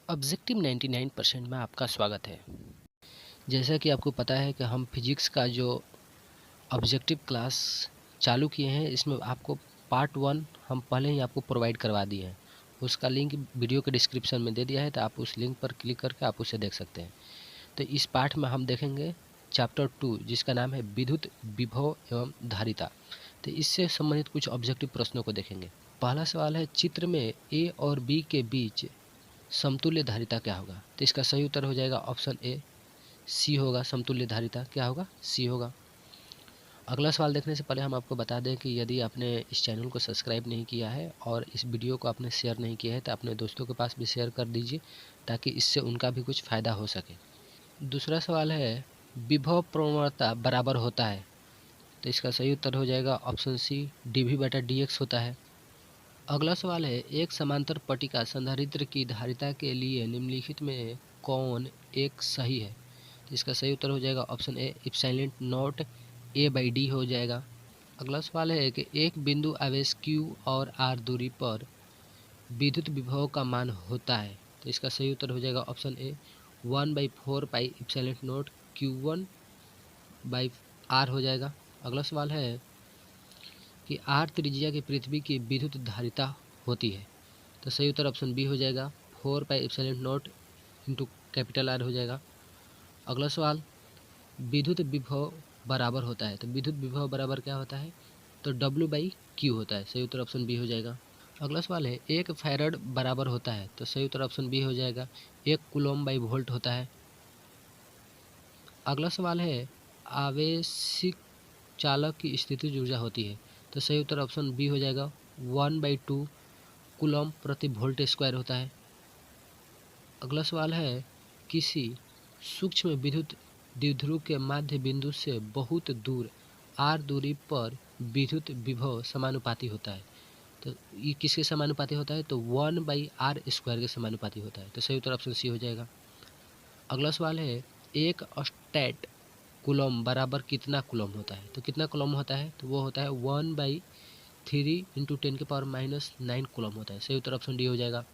Objective 99% में आपका स्वागत है। जैसा कि आपको पता है कि हम फिजिक्स का जो ऑब्जेक्टिव क्लास चालू किए हैं, इसमें आपको पार्ट 1 हम पहले ही आपको प्रोवाइड करवा दिए हैं। उसका लिंक वीडियो के डिस्क्रिप्शन में दे दिया है, तो आप उस लिंक पर क्लिक करके आप उसे देख सकते हैं। तो इस पाठ में हम देखेंगे चैप्टर 2, जिसका नाम है विद्युत विभव एवं धारिता। तो इससे संबंधित कुछ ऑब्जेक्टिव प्रश्नों को देखेंगे। पहला सवाल है, चित्र में ए और बी के बीच समतुल्य धारिता क्या होगा? तो इसका सही उत्तर हो जाएगा ऑप्शन ए, सी होगा। समतुल्य धारिता क्या होगा? सी होगा। अगला सवाल देखने से पहले हम आपको बता दें कि यदि आपने इस चैनल को सब्सक्राइब नहीं किया है और इस वीडियो को आपने शेयर नहीं किया है, तो अपने दोस्तों के पास भी शेयर कर दीजिए, ताकि इससे उनका भी कुछ फ़ायदा हो सके। दूसरा सवाल है, विभव प्रवणता बराबर होता है? तो इसका सही उत्तर हो जाएगा ऑप्शन सी, dV/dx होता है। अगला सवाल है, एक समांतर पट्टिका संधारित्र की धारिता के लिए निम्नलिखित में कौन एक सही है? तो इसका सही उत्तर हो जाएगा option A, epsilon not A/D हो जाएगा। अगला सवाल है कि एक बिंदु आवेश Q और R दूरी पर विद्युत विभव का मान होता है। तो इसका सही उत्तर हो जाएगा option A, 1/4 pi epsilon not Q1/R हो जाएगा। अगला सवाल है कि R त्रिज्या की पृथ्वी की विद्युत धारिता होती है। तो सही उत्तर ऑप्शन बी हो जाएगा, 4πε0 इंटू कैपिटल R हो जाएगा। अगला सवाल, विद्युत विभव बराबर होता है। तो विद्युत विभव बराबर क्या होता है? तो W/Q होता है। सही उत्तर ऑप्शन बी हो जाएगा। अगला सवाल है, एक फैराड बराबर होता है। तो सही उत्तर ऑप्शन बी हो जाएगा, 1 कूलम्ब/वोल्ट होता है। अगला सवाल है, आवेशिक चालक की स्थितिज ऊर्जा होती है। तो सही उत्तर ऑप्शन बी हो जाएगा, 1/2 कूलम्ब प्रति वोल्ट स्क्वायर होता है। अगला सवाल है, किसी सूक्ष्म विद्युत द्विध्रुव के माध्य बिंदु से बहुत दूर r दूरी पर विद्युत विभव समानुपाती होता है। तो ये किसके समानुपाती होता है? तो 1/r² के समानुपाती होता है। तो सही उत्तर ऑप्शन सी हो जाएगा। अगला सवाल है, एक स्टैट कूलम्ब बराबर कितना कूलम्ब होता है? तो कितना कूलम्ब होता है? तो वो होता है 1/3 × 10⁻⁹ कूलम्ब होता है। सही उत्तर ऑप्शन डी हो जाएगा।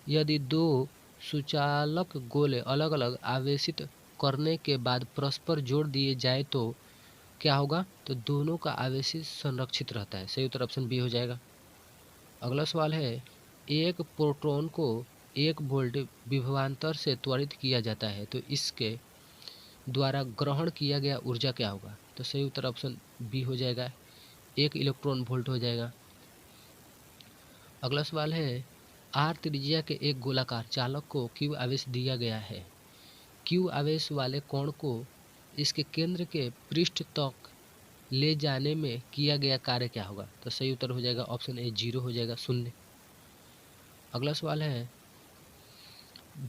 यदि दो सुचालक गोले अलग अलग आवेशित करने के बाद परस्पर जोड़ दिए जाए तो क्या होगा? तो दोनों का आवेश संरक्षित रहता है। सही उत्तर ऑप्शन बी हो जाएगा। अगला सवाल है, एक प्रोटॉन को 1 वोल्ट विभवांतर से त्वरित किया जाता है, तो इसके द्वारा ग्रहण किया गया ऊर्जा क्या होगा? तो सही उत्तर ऑप्शन बी हो जाएगा, 1 इलेक्ट्रॉन वोल्ट हो जाएगा। अगला सवाल है, आर त्रिज्या के एक गोलाकार चालक को Q आवेश दिया गया है। Q आवेश वाले कोण को इसके केंद्र के पृष्ठ तक ले जाने में किया गया कार्य क्या होगा? तो सही उत्तर हो जाएगा ऑप्शन ए, 0 हो जाएगा, 0। अगला सवाल है,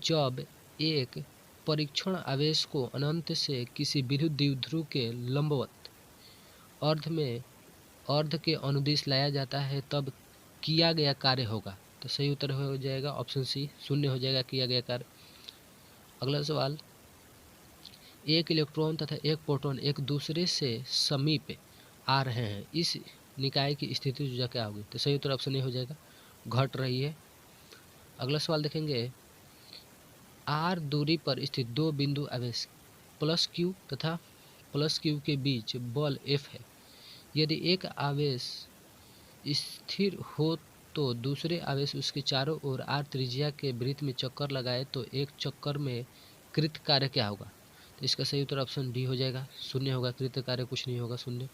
जब एक परीक्षण आवेश को अनंत से किसी विद्युत द्विध्रुव के लंबवत अर्ध के अनुदिश लाया जाता है, तब किया गया कार्य होगा। तो सही उत्तर हो जाएगा ऑप्शन सी, 0 हो जाएगा, किया गया कार्य। अगला सवाल, एक इलेक्ट्रॉन तथा एक प्रोटॉन एक दूसरे से समीप आ रहे हैं, इस निकाय की स्थिति ऊर्जा क्या होगी? तो सही उत्तर ऑप्शन ए हो जाएगा, घट रही है। अगला सवाल देखेंगे, आर दूरी पर स्थित दो बिंदु आवेश +Q तथा +Q के बीच बल F है। यदि एक आवेश स्थिर हो तो दूसरे आवेश उसके चारों ओर r त्रिज्या के वृत्त में चक्कर लगाए तो एक चक्कर में कृत कार्य क्या होगा? तो इसका सही उत्तर ऑप्शन डी हो जाएगा, 0 होगा, कृत कार्य कुछ नहीं होगा, 0।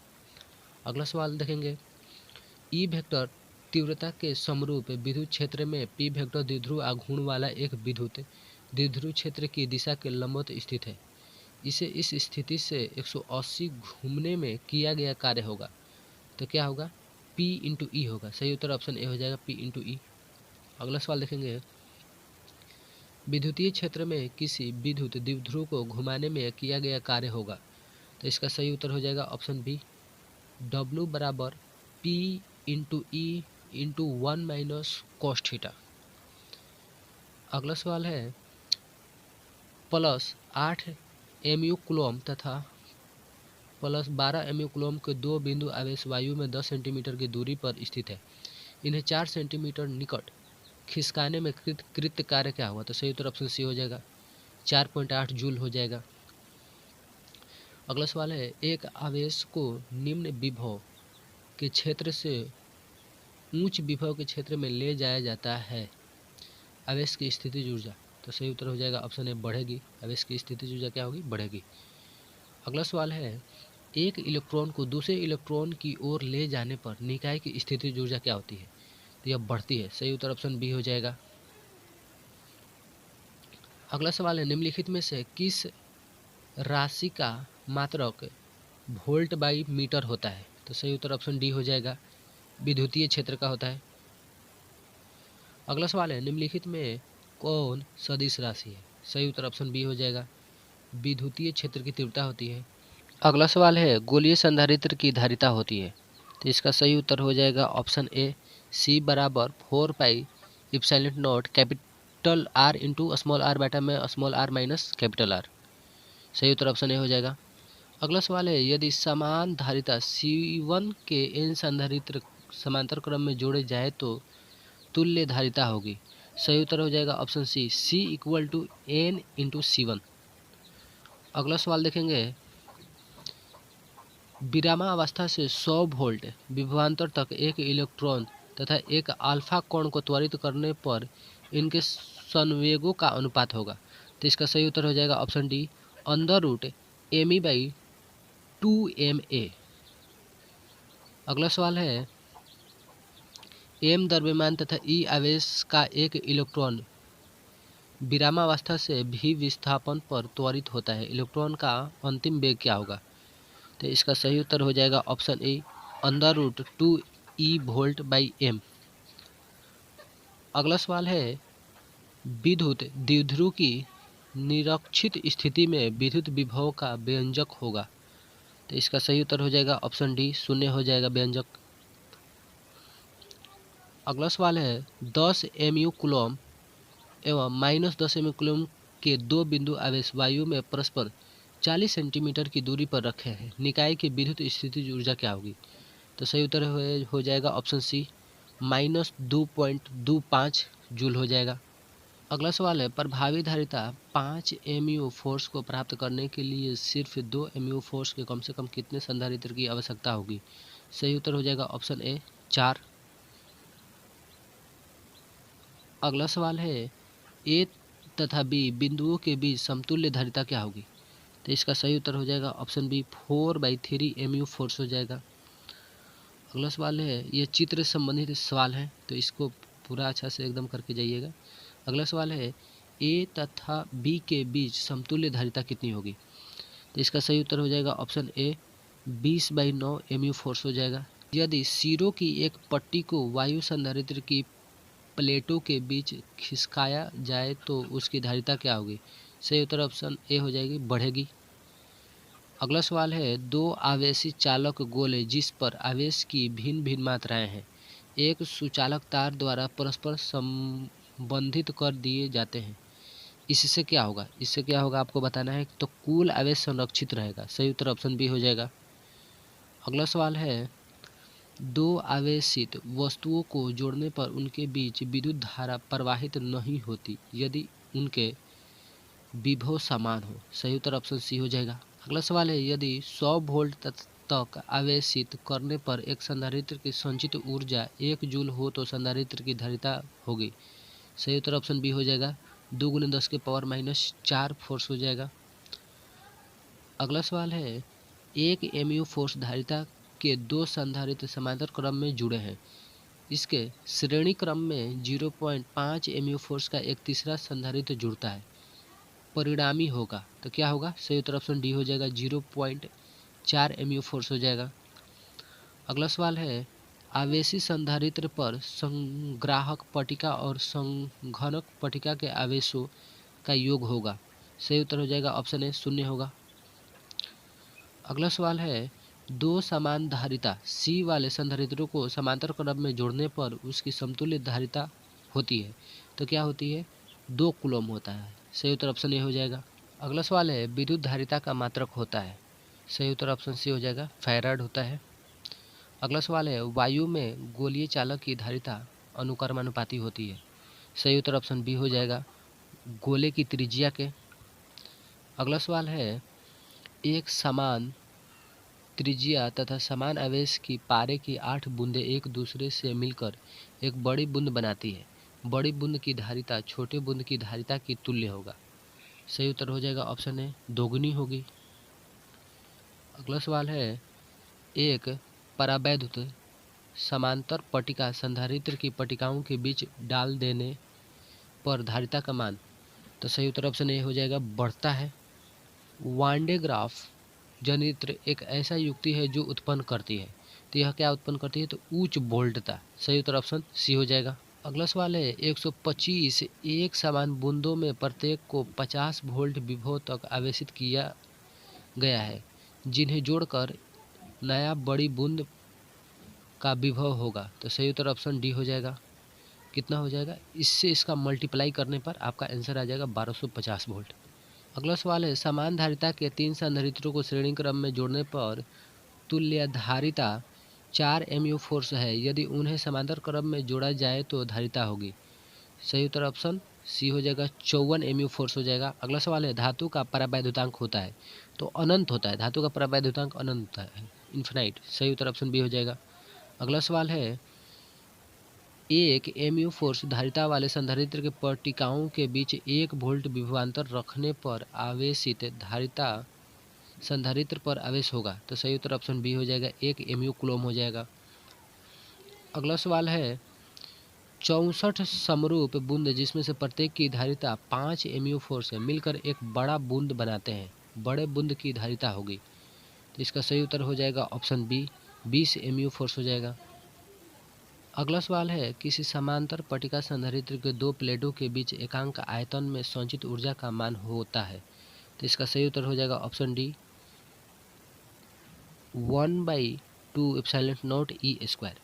अगला सवाल देखेंगे, ई वेक्टर तीव्रता के समरूप विद्युत क्षेत्र में पी वेक्टर द्विध्रुव आघूर्ण वाला एक विद्युत द्विध्रुव क्षेत्र की दिशा के लंबवत स्थित है। इसे इस स्थिति से 180 घूमने में किया गया कार्य होगा। तो क्या होगा? P/E होगा। सही उत्तर ऑप्शन ए हो जाएगा, P/E। अगला सवाल देखेंगे, विद्युतीय क्षेत्र में किसी विद्युत द्विध्रुव को घुमाने में किया गया कार्य होगा। तो इसका सही उत्तर हो जाएगा option B, W = P/E × 1 - cos θ। अगला सवाल है, +8 mu कूलम्ब तथा +12 mu कूलम्ब के दो बिंदु आवेश वायु में 10 सेंटीमीटर की दूरी पर स्थित है। इन्हें 4 सेंटीमीटर निकट खिसकाने में कृत्य कार्य क्या हुआ? तो सही उत्तर ऑप्शन सी हो जाएगा, 4.8 जूल हो जाएगा। अगला सवाल है, एक आवेश को निम्न विभव के क्षेत्र से उच्च विभव के क्षेत्र में ले जाया जाता है, आवेश की स्थितिज ऊर्जा। तो सही उत्तर हो जाएगा ऑप्शन ए, बढ़ेगी। आवेश की स्थितिज ऊर्जा क्या होगी? बढ़ेगी। अगला सवाल है, एक इलेक्ट्रॉन को दूसरे इलेक्ट्रॉन की ओर ले जाने पर निकाय की स्थितिज ऊर्जा क्या होती है? तो यह बढ़ती है। सही उत्तर ऑप्शन बी हो जाएगा। अगला सवाल है, निम्नलिखित में से किस राशि का मात्रक वोल्ट बाई मीटर होता है? तो सही उत्तर ऑप्शन डी हो जाएगा, विद्युतीय क्षेत्र का होता है। अगला सवाल है, निम्नलिखित में कौन सदिश राशि है? सही उत्तर ऑप्शन बी हो जाएगा, विद्युतीय क्षेत्र की तीव्रता होती है। अगला सवाल है, गोलीय संधारित्र की धारिता होती है? तो इसका सही उत्तर हो जाएगा ऑप्शन ए, सी बराबर 4 pi epsilon not capital R into small r बटा में small r minus capital R. सही उत्तर ऑप्शन ए हो जाएगा। अगला सवाल है, यदि समान धारिता C1 के n संधारित्र समांतर क्रम में जोड़े जाए तो तुल्य धारिता होगी। सही उत्तर हो जाएगा option C, C equal to N into C1। अगला सवाल देखेंगे, विरामावस्था से 100 वोल्ट विभवांतर तक एक इलेक्ट्रॉन तथा एक अल्फा कोण को त्वरित करने पर इनके संवेगों का अनुपात होगा। तो इसका सही उत्तर हो जाएगा ऑप्शन डी, √me/2ma। अगला सवाल है, m द्रव्यमान तथा e आवेश का एक इलेक्ट्रॉन विरामावस्था से भी विस्थापन पर त्वरित होता है, इलेक्ट्रॉन का अंतिम वेग क्या होगा? तो इसका सही उत्तर हो जाएगा option A, √2e volt by m। अगला सवाल है, विद्युत द्विध्रुव की निरक्षित स्थिति में विद्युत विभव का व्यंजक होगा। तो इसका सही उत्तर हो जाएगा ऑप्शन डी, 0 हो जाएगा व्यंजक। अगला सवाल है, 10 mu कूलम एवं -10 mu कूलम के दो बिंदु आवेश वायु में परस्पर 40 सेंटीमीटर की दूरी पर रखे हैं, निकाय की विद्युत स्थितिज ऊर्जा क्या होगी? तो सही उत्तर हो जाएगा ऑप्शन सी, -2.25 जूल हो जाएगा। अगला सवाल है, प्रभावी धारिता 5 mu फोर्स को प्राप्त करने के लिए सिर्फ 2 mu फोर्स के कम से कम कितने संधारित्र की आवश्यकता होगी? सही उत्तर हो जाएगा ऑप्शन ए, 4। अगला सवाल है, ए तथा बी बिंदुओं के बीच समतुल्य धारिता क्या होगी? तो इसका सही उत्तर हो जाएगा ऑप्शन बी, 4/3 mu फोर्स हो जाएगा। अगला सवाल है, ये चित्र संबंधित सवाल है तो इसको पूरा अच्छा से एकदम करके जाइएगा। अगला सवाल है, ए तथा बी के बीच समतुल्य धारिता कितनी होगी? तो इसका सही उत्तर हो जाएगा ऑप्शन ए, 20/9 mu फोर्स हो जाएगा। यदि सिरों की एक पट्टी को वायु संधारित्र की प्लेटों के बीच खिसकाया जाए तो उसकी धारिता क्या होगी? सही उत्तर ऑप्शन ए हो जाएगी, बढ़ेगी। अगला सवाल है, दो आवेशी चालक गोले जिस पर आवेश की भिन्न भिन्न मात्राएं हैं, एक सुचालक तार द्वारा परस्पर संबंधित कर दिए जाते हैं, इससे क्या होगा? इससे क्या होगा आपको बताना है। तो कुल आवेश संरक्षित रहेगा। सही उत्तर ऑप्शन बी हो जाएगा। अगला सवाल है, दो आवेशित वस्तुओं को जोड़ने पर उनके बीच विद्युत धारा प्रवाहित नहीं होती यदि उनके विभव समान हो। सही उत्तर ऑप्शन सी हो जाएगा। अगला सवाल है, यदि 100 वोल्ट तक आवेशित करने पर एक संधारित्र की संचित ऊर्जा 1 जूल हो तो संधारित्र की धारिता होगी। सही उत्तर ऑप्शन बी हो जाएगा, 2 × 10⁻⁴ फोर्स हो जाएगा। अगला सवाल है, 1 mu फोर्स धारिता के दो संधारित्र समांतर क्रम में जुड़े हैं, इसके श्रेणी क्रम में 0.5 mu फोर्स का एक तीसरा संधारित्र जुड़ता है, परिणामी होगा तो क्या होगा? सही उत्तर ऑप्शन डी हो जाएगा, 0.4 mu फोर्स हो जाएगा। अगला सवाल है, आवेशी संधारित्र पर संग्राहक पट्टिका और संघनक पट्टिका के आवेशों का योग होगा। सही उत्तर हो जाएगा ऑप्शन ए, 0 होगा। अगला सवाल है, दो समान धारिता C वाले संधारित्रों को समांतर क्रम में जोड़ने पर उसकी समतुल्य धारिता होती है तो क्या होती है? 2 कूलम होता है। सही उत्तर ऑप्शन ए हो जाएगा। अगला सवाल है, विद्युत धारिता का मात्रक होता है। सही उत्तर ऑप्शन सी हो जाएगा, फैराड होता है। अगला सवाल है, वायु में गोलीय चालक की धारिता अनुक्रमानुपाती होती है सही उत्तर ऑप्शन बी हो जाएगा गोले की त्रिज्या के। अगला सवाल है, एक समान त्रिज्या तथा समान आवेश की पारे की 8 बूंदें एक दूसरे से मिलकर एक बड़ी बूंद बनाती है। बड़ी बूंद की धारिता छोटे बूंद की धारिता की तुल्य होगा। सही उत्तर हो जाएगा ऑप्शन ए दोगुनी होगी। अगला सवाल है, एक परावैद्युत समांतर पट्टिका संधारित्र की पट्टिकाओं के बीच डाल देने पर धारिता का मान। तो सही उत्तर ऑप्शन ए हो जाएगा बढ़ता है। वान डे ग्राफ जनित्र एक ऐसा युक्ति है जो उत्पन्न करती है, तो यह क्या उत्पन्न करती है, तो उच्च वोल्टता। सही उत्तर ऑप्शन सी हो जाएगा। अगला सवाल है, 125 एक समान बूंदों में प्रत्येक को 50 वोल्ट विभव तक आवेशित किया गया है, जिन्हें जोड़कर नया बड़ी बूंद का विभव होगा। तो सही उत्तर ऑप्शन डी हो जाएगा। कितना हो जाएगा, इससे इसका मल्टीप्लाई करने पर आपका आंसर आ जाएगा 1250 वोल्ट। अगला सवाल है, समान धारिता के 3 संधारित्रों को श्रेणी क्रम में जोड़ने पर तुल्य धारिता 4 mu फोर्स है, यदि उन्हें समांतर क्रम में जोड़ा जाए तो धारिता होगी। सही उत्तर ऑप्शन सी हो जाएगा 54 mu फोर्स हो जाएगा। अगला सवाल है, धातु का परावैद्युतांक होता है, तो अनंत होता है, धातु का परावैद्युतांक अनंत है, इन्फिनाइट। सही उत्तर ऑप्शन बी हो जाएगा। अगला सवाल है, एक mu फोर्स धारिता वाले संधारित्र के पट्टिकाओं के बीच 1 वोल्ट विभवांतर रखने पर आवेशित धारिता संधारित्र पर आवेश होगा। तो सही उत्तर ऑप्शन बी हो जाएगा 1 mu कूलम हो जाएगा। अगला सवाल है, 64 समरूप बूंद जिसमें से प्रत्येक की धारिता 5 mu फोर्स है मिलकर एक बड़ा बूंद बनाते हैं, बड़े बूंद की धारिता होगी। तो इसका सही उत्तर हो जाएगा ऑप्शन बी 20 mu फोर्स हो जाएगा। अगला सवाल है, किसी समांतर पट्टिका संधारित्र के 2 प्लेटों के बीच एकांक आयतन में संचित ऊर्जा का मान होता है। तो इसका सही उत्तर हो जाएगा option D 1/2 epsilon not E square.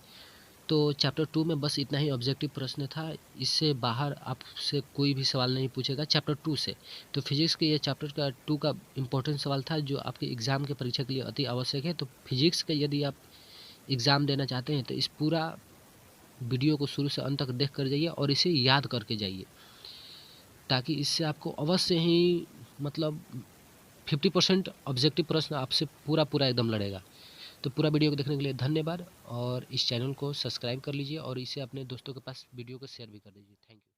तो चैप्टर 2 में बस इतना ही ऑब्जेक्टिव प्रश्न था, इससे बाहर आपसे कोई भी सवाल नहीं पूछेगा चैप्टर 2 से। तो फिजिक्स के ये चैप्टर का 2 का इम्पोर्टेंट सवाल था जो आपके एग्ज़ाम के परीक्षा के लिए अति आवश्यक है। तो फिजिक्स का यदि आप एग्ज़ाम देना चाहते हैं तो इस पूरा वीडियो को शुरू से अंत तक देख कर जाइए और इसे याद करके जाइए, ताकि इससे आपको अवश्य ही मतलब 50% ऑब्जेक्टिव प्रश्न आपसे पूरा एकदम लड़ेगा। तो पूरा वीडियो को देखने के लिए धन्यवाद और इस चैनल को सब्सक्राइब कर लीजिए और इसे अपने दोस्तों के पास वीडियो को शेयर भी कर दीजिए। Thank you.